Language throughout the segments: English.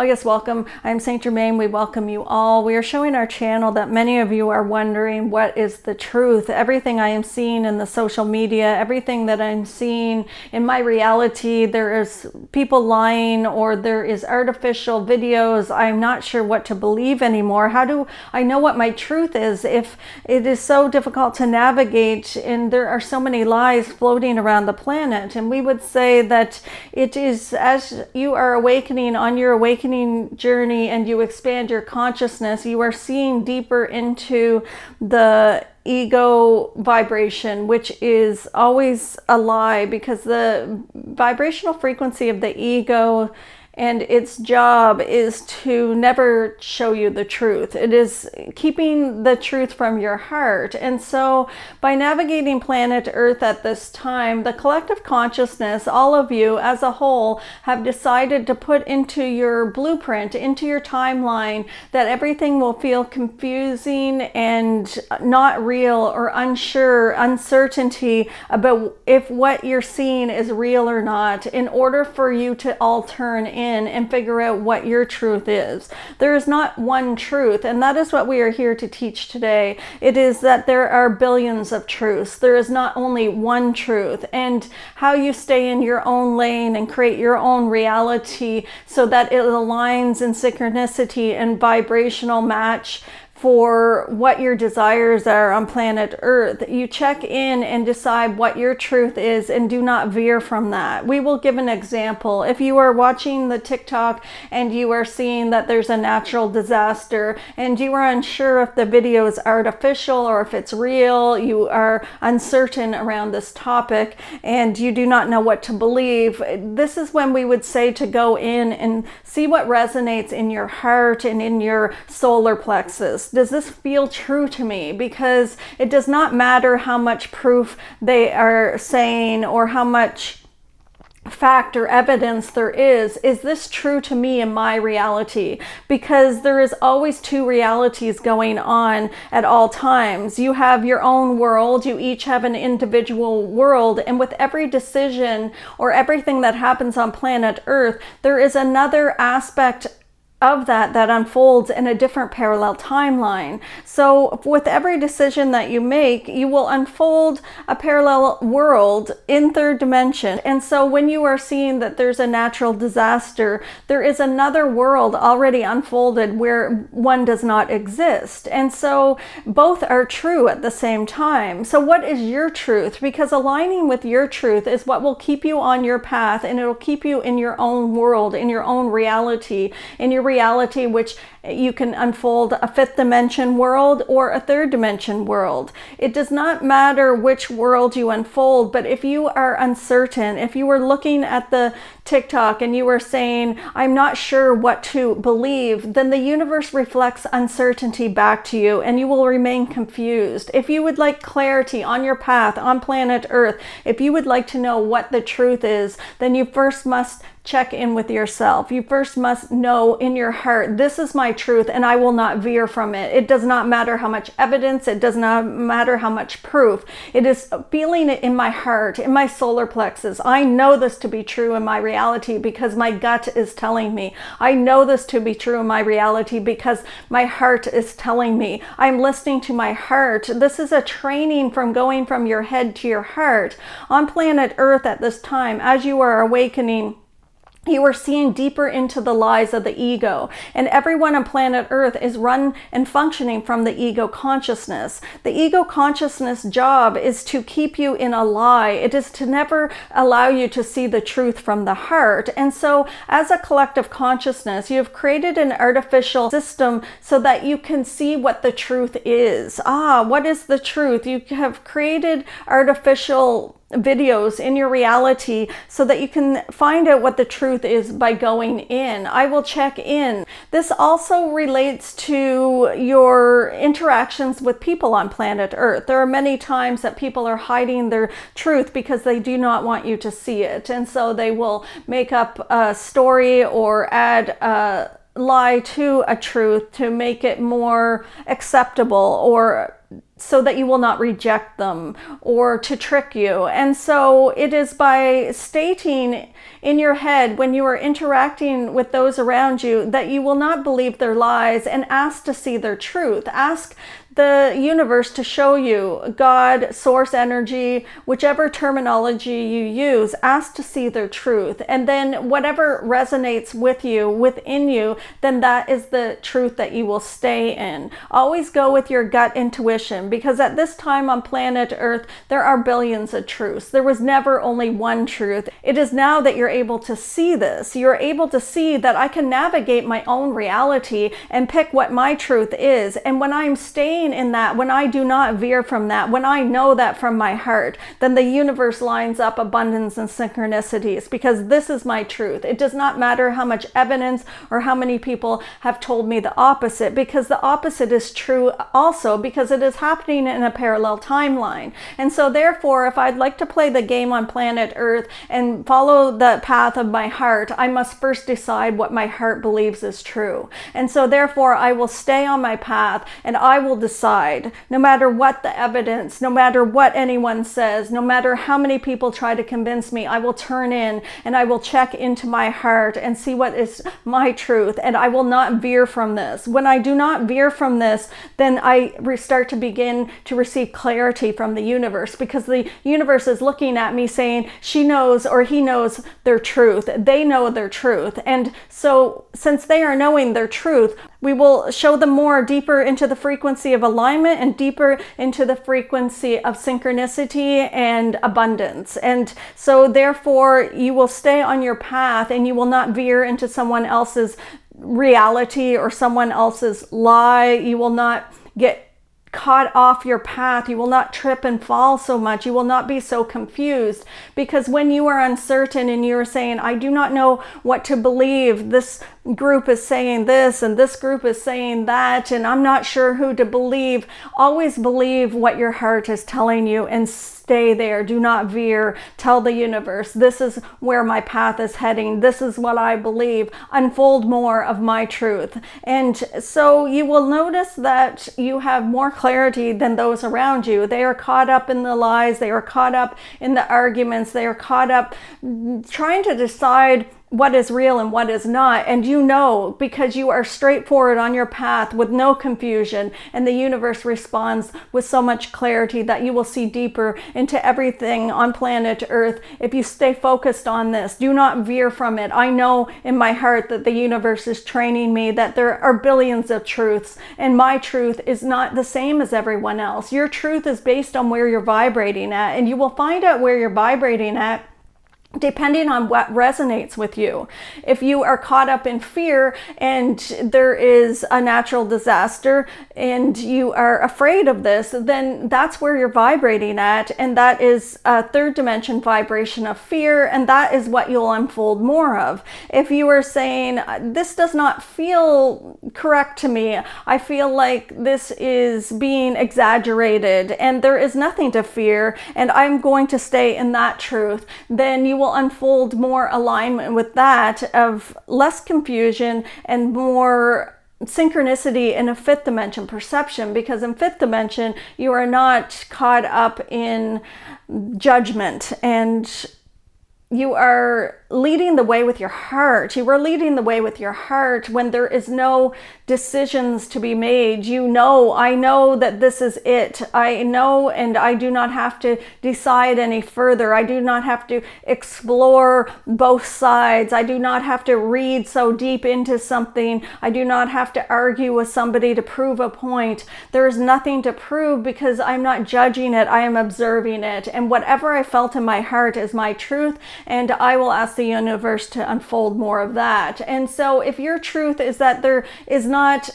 Oh yes, welcome. I'm St Germain. We welcome you all. We are showing our channel that many of you are wondering what is the truth. Everything I am seeing in the social media, everything that I'm seeing in my reality, there is people lying or there is artificial videos. I'm not sure what to believe anymore. How do I know what my truth is if it is so difficult to navigate and there are so many lies floating around the planet? And we would say that it is as you are awakening on your awakening journey and you expand your consciousness, you are seeing deeper into the ego vibration, which is always a lie, because the vibrational frequency of the ego and its job is to never show you the truth. It is keeping the truth from your heart. And so by navigating planet Earth at this time, the collective consciousness, all of you as a whole, have decided to put into your blueprint, into your timeline, that everything will feel confusing and not real or unsure, uncertainty about if what you're seeing is real or not, in order for you to all turn in and figure out what your truth is. There is not one truth, and that is what we are here to teach today. It is that there are billions of truths. There is not only one truth, and how you stay in your own lane and create your own reality so that it aligns in synchronicity and vibrational match for what your desires are on planet Earth. You check in and decide what your truth is and do not veer from that. We will give an example. If you are watching the TikTok and you are seeing that there's a natural disaster and you are unsure if the video is artificial or if it's real, you are uncertain around this topic and you do not know what to believe, this is when we would say to go in and see what resonates in your heart and in your solar plexus. Does this feel true to me? Because it does not matter how much proof they are saying or how much fact or evidence there is this true to me in my reality? Because there is always two realities going on at all times. You have your own world, you each have an individual world, and with every decision or everything that happens on planet Earth, there is another aspect of that unfolds in a different parallel timeline. So with every decision that you make, you will unfold a parallel world in third dimension. And so when you are seeing that there's a natural disaster, there is another world already unfolded where one does not exist. And so both are true at the same time. So what is your truth? Because aligning with your truth is what will keep you on your path, and it'll keep you in your own world, in your own reality, in your reality, which you can unfold a fifth dimension world or a third dimension world. It does not matter which world you unfold, but if you are uncertain, if you were looking at the TikTok and you were saying, I'm not sure what to believe, then the universe reflects uncertainty back to you and you will remain confused. If you would like clarity on your path on planet Earth, if you would like to know what the truth is, then you first must check in with yourself. You first must know in your heart, this is my truth and I will not veer from it. It does not matter how much evidence, it does not matter how much proof. It is feeling it in my heart, in my solar plexus. I know this to be true in my reality because my gut is telling me. I know this to be true in my reality because my heart is telling me. I'm listening to my heart. This is a training from going from your head to your heart. On planet Earth at this time, as you are awakening, you are seeing deeper into the lies of the ego, and everyone on planet Earth is run and functioning from the ego consciousness. The ego consciousness job is to keep you in a lie. It is to never allow you to see the truth from the heart. And so as a collective consciousness, you have created an artificial system so that you can see what the truth is. What is the truth? You have created artificial videos in your reality so that you can find out what the truth is by going in. I will check in. This also relates to your interactions with people on planet Earth. There are many times that people are hiding their truth because they do not want you to see it. And so they will make up a story or add lie to a truth to make it more acceptable, or so that you will not reject them, or to trick you. And so it is by stating in your head when you are interacting with those around you that you will not believe their lies, and ask to see their truth. Ask the universe to show you, God, source energy, whichever terminology you use, ask to see their truth. And then whatever resonates with you, within you, then that is the truth that you will stay in. Always go with your gut intuition, because at this time on planet Earth, there are billions of truths. There was never only one truth. It is now that you're able to see this. You're able to see that I can navigate my own reality and pick what my truth is. And when I'm staying in that, when I do not veer from that, when I know that from my heart, then the universe lines up abundance and synchronicities, because this is my truth. It does not matter how much evidence or how many people have told me the opposite, because the opposite is true also, because it is happening in a parallel timeline. And so therefore, if I'd like to play the game on planet Earth and follow the path of my heart, I must first decide what my heart believes is true. And so therefore, I will stay on my path, and I will decide, no matter what the evidence, no matter what anyone says, no matter how many people try to convince me, I will turn in and I will check into my heart and see what is my truth, and I will not veer from this. When I do not veer from this, then I start to begin to receive clarity from the universe, because the universe is looking at me saying, she knows, or he knows their truth. They know their truth. And so since they are knowing their truth, we will show them more deeper into the frequency of alignment and deeper into the frequency of synchronicity and abundance. And so therefore, you will stay on your path, and you will not veer into someone else's reality or someone else's lie. You will not get caught off your path. You will not trip and fall so much. You will not be so confused, because when you are uncertain and you're saying, I do not know what to believe, this group is saying this and this group is saying that, and I'm not sure who to believe, always believe what your heart is telling you and stay there. Do not veer. Tell the universe, this is where my path is heading. This is what I believe. Unfold more of my truth. And so you will notice that you have more clarity than those around you. They are caught up in the lies. They are caught up in the arguments. They are caught up trying to decide what is real and what is not. And you know, because you are straightforward on your path with no confusion, and the universe responds with so much clarity that you will see deeper into everything on planet Earth if you stay focused on this. Do not veer from it. I know in my heart that the universe is training me that there are billions of truths, and my truth is not the same as everyone else. Your truth is based on where you're vibrating at, and you will find out where you're vibrating at depending on what resonates with you. If you are caught up in fear and there is a natural disaster and you are afraid of this, then that's where you're vibrating at, and that is a third dimension vibration of fear, and that is what you'll unfold more of. If you are saying, this does not feel correct to me, I feel like this is being exaggerated and there is nothing to fear, and I'm going to stay in that truth, then you will unfold more alignment with that, of less confusion and more synchronicity in a fifth dimension perception, because in fifth dimension you are not caught up in judgment, and you are leading the way with your heart. You are leading the way with your heart when there is no decisions to be made. You know, I know that this is it. I know, and I do not have to decide any further. I do not have to explore both sides. I do not have to read so deep into something. I do not have to argue with somebody to prove a point. There is nothing to prove, because I'm not judging it. I am observing it. And whatever I felt in my heart is my truth, and I will ask the universe to unfold more of that. And so if your truth is that there is not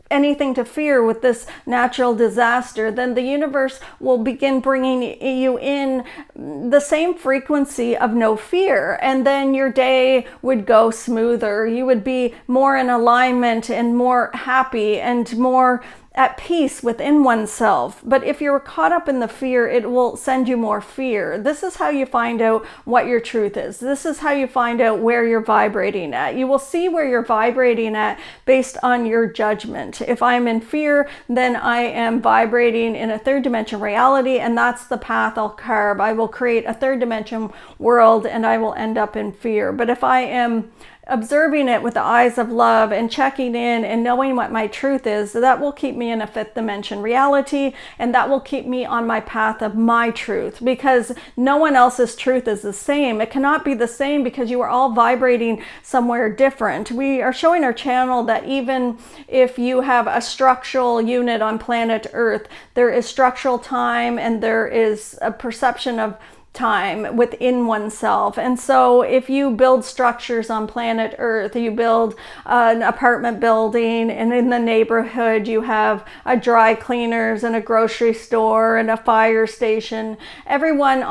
anything to fear with this natural disaster, then the universe will begin bringing you in the same frequency of no fear, and then your day would go smoother. You would be more in alignment and more happy and more at peace within oneself. But if you're caught up in the fear, it will send you more fear. This is how you find out what your truth is. This is how you find out where you're vibrating at. You will see where you're vibrating at based on your judgment. If I'm in fear, then I am vibrating in a third dimension reality, and that's the path I'll carve. I will create a third dimension world, and I will end up in fear. But if I am observing it with the eyes of love and checking in and knowing what my truth is, that will keep me in a fifth dimension reality, and that will keep me on my path of my truth, because no one else's truth is the same. It cannot be the same because you are all vibrating somewhere different. We are showing our channel that even if you have a structural unit on planet Earth, there is structural time and there is a perception of time within oneself. And so if you build structures on planet Earth, you build an apartment building, and in the neighborhood you have a dry cleaners and a grocery store and a fire station, everyone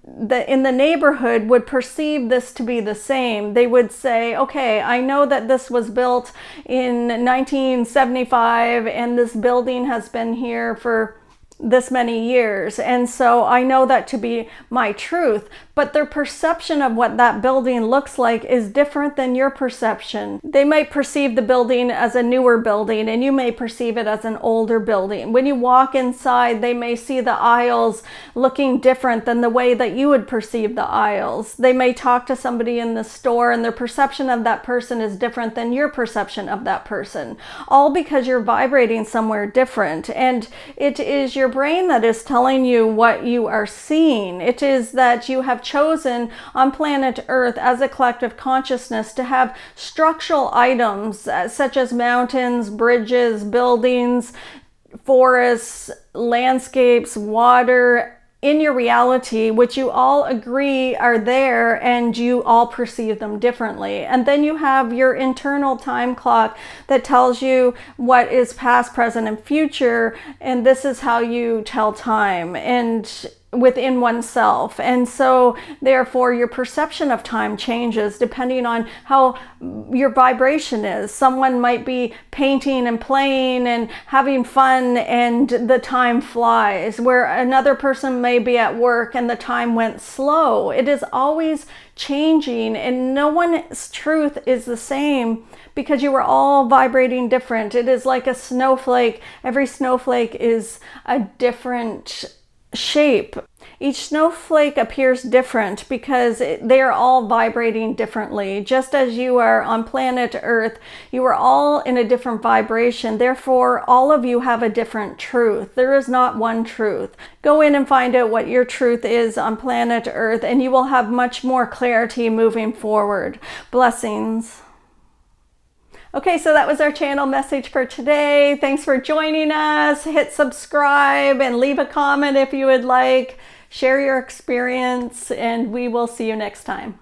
in the neighborhood would perceive this to be the same. They would say, okay, I know that this was built in 1975 and this building has been here for this many years, and so I know that to be my truth. But their perception of what that building looks like is different than your perception. They might perceive the building as a newer building, and you may perceive it as an older building. When you walk inside, they may see the aisles looking different than the way that you would perceive the aisles. They may talk to somebody in the store, and their perception of that person is different than your perception of that person, all because you're vibrating somewhere different. And it is your brain that is telling you what you are seeing. It is that you have chosen on planet Earth as a collective consciousness to have structural items such as mountains, bridges, buildings, forests, landscapes, water in your reality, which you all agree are there, and you all perceive them differently. And then you have your internal time clock that tells you what is past, present, and future, and this is how you tell time and within oneself. And so therefore your perception of time changes depending on how your vibration is. Someone might be painting and playing and having fun and the time flies, where another person may be at work and the time went slow. It is always changing, and no one's truth is the same because you are all vibrating different. It is like a snowflake. Every snowflake is a different shape. Each snowflake appears different because they are all vibrating differently. Just as you are on planet Earth, you are all in a different vibration. Therefore, all of you have a different truth. There is not one truth. Go in and find out what your truth is on planet Earth, and you will have much more clarity moving forward. Blessings. Okay, so that was our channel message for today. Thanks for joining us. Hit subscribe and leave a comment if you would like. Share your experience, and we will see you next time.